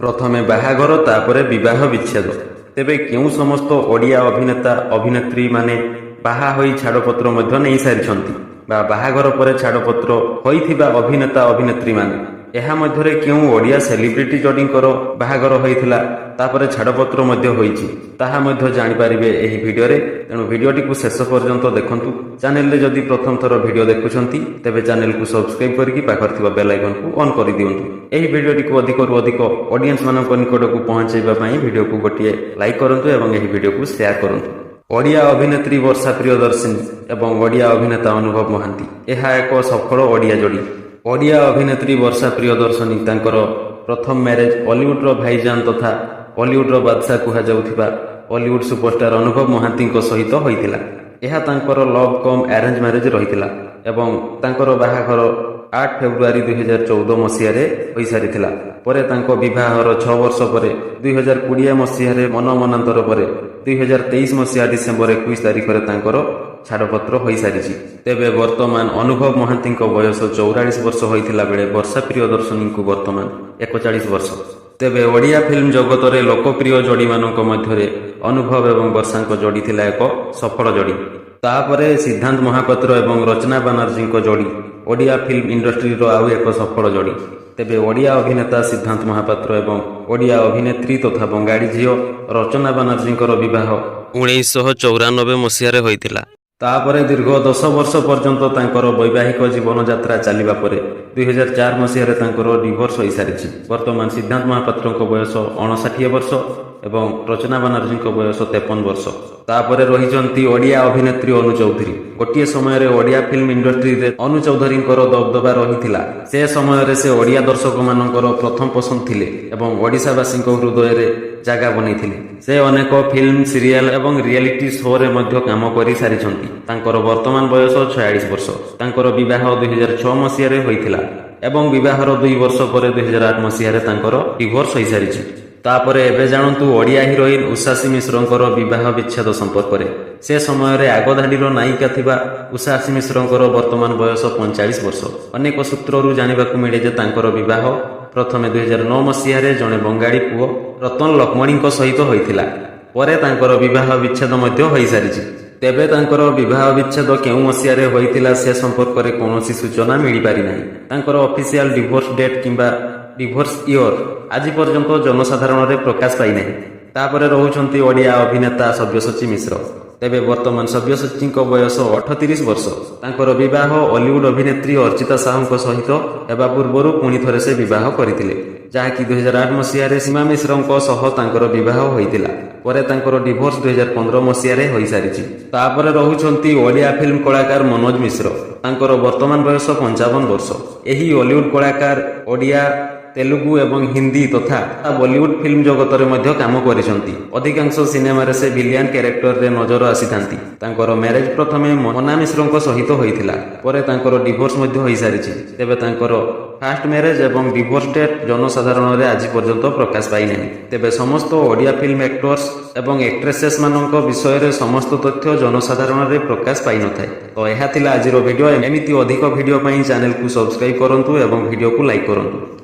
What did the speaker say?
प्रथमे बाहाघर तापरे विवाह विच्छेद। तेबे केउ समस्त ओडिया अभिनेता अभिनेत्री माने बाहा होई छाड़पत्र मध्य नहीं सारिछंती बा बाहाघर परे छाड़पत्र होइथिबा अभिनेता अभिनेत्री माने एहा मध्यरे केउ ओडिया सेलिब्रिटी जोडींकर बाहाघर होइथिला तापरे छाड़पत्र मध्य होइछि ताहा मध्य जानि पारिबे एही भिडियो रे। तेणु भिडियोटी को शेष पर्यंत देखंतु। चैनल रे जदि प्रथम थर भिडियो देखुछंती तेबे चैनल को सब्सक्राइब करके पाखर थिबा बेल आइकन को ऑन करि दियंतु। एही भिडियोटी को अधिक रु अधिक ऑडियंस मानक निकट को पहुंचाइबा पई भिडियो को गोटिए लाइक करंतु एवं एही भिडियो को शेयर करंतु। ओडिया अभिनेत्री वर्षा प्रियदर्शिनी एवं ओडिया अभिनेता अनुभव महांती एहा एक सफल ओडिया जोड़ी। ओडिया अभिनेत्री वर्षा प्रियदर्शिनी तांकर प्रथम मैरेज बॉलीवुड रो भाईजान तथा बॉलीवुड रो बादशाह कुहा जाउथिबा बॉलीवुड सुपरस्टार अनुभव महांती सहित होइथिला। एहा तांकर लव कम अरेंज मैरेज रहिथिला एवं तांकर बाहाघर 8 फेब्रुआरी 2014 मसीहारे होई सारिथिला। परे तांको विवाहर 6 वर्ष परे 2020 मसीहारे मनमनांतर परे 2023 मसीहा डिसेंबर 21 तारिख रे तांकर छाड़पत्र होई सारिछि। तेबे वर्तमान अनुभव महांती बयस 44 वर्ष होइथिला बेले वर्षा प्रियदर्शिनी को वर्तमान 41 वर्ष। तेबे ओडिया फिल्म जगत रे लोकप्रिय जोड़ी मानक मध्यरे अनुभव एवं वर्षांक जोड़ी थिला एक सफल जोड़ी। तापरे सिद्धांत महापात्र एवं रचना बानर्जी जोड़ी ओडिया फिल्म इंडस्ट्री रो आउ एक सफल जोड़ी। तेबे ओडिया अभिनेता सिद्धांत महापात्र एवं ओडिया अभिनेत्री तथा बंगाली झील रचना बानर्जी विवाह 1994 मसीहारे होइथिला। तापरे दीर्घ 10 वर्ष पर्यंत तांकर वैवाहिक जीवन यात्रा चलिबा परे 2004 मसीहारे तांकर डिवोर्स होई सारिछि। वर्तमान सिद्धांत महापात्र बयस 59 वर्ष एवं रचना बानर्जी बयस 53 वर्ष। तापरे रहिचंती ओडिया अभिनेत्री अनु चौधरी। गोटिए समय रे ओडिया फिल्म इंडस्ट्री रे अनु चौधरी दबदबा रहिथिला। से समय रे से ओडिया दर्शक मानकर प्रथम पसंद थिले एवं ओडिशावासी हृदय रे जागा बनेइथिले। से अनेक फिल्म सीरियल एवं रियलिटी शो रे मध्य काम करि सारिछंती। तांकर वर्तमान बयस 46 वर्ष। तांकर विवाह 2006 मसीहारे होइथिला एवं विवाहर 2 वर्ष परे 2008 मसीहारे तांकर डिवोर्स होई सारिछि। तापरे एबे जानंतु ओडिया हिरोइन उषासी मिश्रंकर विवाह विच्छेद संपर्क रे। से समय रे आगधाडीर नायिका थिबा उषासी मिश्रंकर वर्तमान बयस 45 वर्ष। अनेक सूत्ररू जानिबाकु मिले जे तांकर विवाह प्रथमे 2009 मसीहारे जणे बंगाली पुओ रतन लक्ष्मणी सहित होइथिला। परे तांकर विवाह विच्छेद मध्य होई सारिछि। तेबे तांकर विवाह विच्छेद केउ मसीहारे होइथिला से संपर्क रे कोनोसी सूचना मिली पारि नाही। तांकर ऑफिशियल डिवोर्स डेट किंबा डिवोर्स इयर आज पर्यंत जनसाधारण रे प्रकाश पाई नाही। तापरे रहुचंती ओडिया अभिनेता सव्यसाची मिश्र। तेबे वर्तमान सव्यसाची बयस 38 वर्ष। तांकर विवाह बॉलीवुड अभिनेत्री अर्चिता साहू सहित एबा पूर्वरु पुणी थरे से विवाह करथिले जाकी 2008 मसीहारे सीमा मिश्रंक सह तांकर विवाह होइतिला। परे तांकर डिवोर्स 2015 मसीहारे होई सारिछि। तापरे रहुचंती ओडिया फिल्म कलाकार मनोज मिश्र। तांकर वर्तमान बयस 55 वर्ष। एही बॉलीवुड कलाकार ओडिया तेलुगु एवं हिंदी तथा बॉलीवुड फिल्म जगत रे मध्य काम करिसंती। अधिकांश सिनेमा रे से विलियन कैरेक्टर रे नजर आसीथांती। तांकर मैरेज प्रथमे मना मिश्रंक सहित होइथिला। परे तांकर डिवोर्स मध्य होई सारिछि। तेबे तांकर फास्ट मैरेज एवं डिवोर्स डेट जनसाधारण रे आज पर्यंत प्रकाश पाई नाही। तेबे समस्त ओडिया फिल्म एक्टर्स एवं एक्ट्रेसेस मानक विषय रे समस्त तथ्य जनसाधारण रे प्रकाश पाई नथाय। तो एहा थिला आजिरो वीडियो। एमिति अधिक वीडियो पई चैनल को सब्सक्राइब करंतु एवं वीडियो को लाइक करंतु।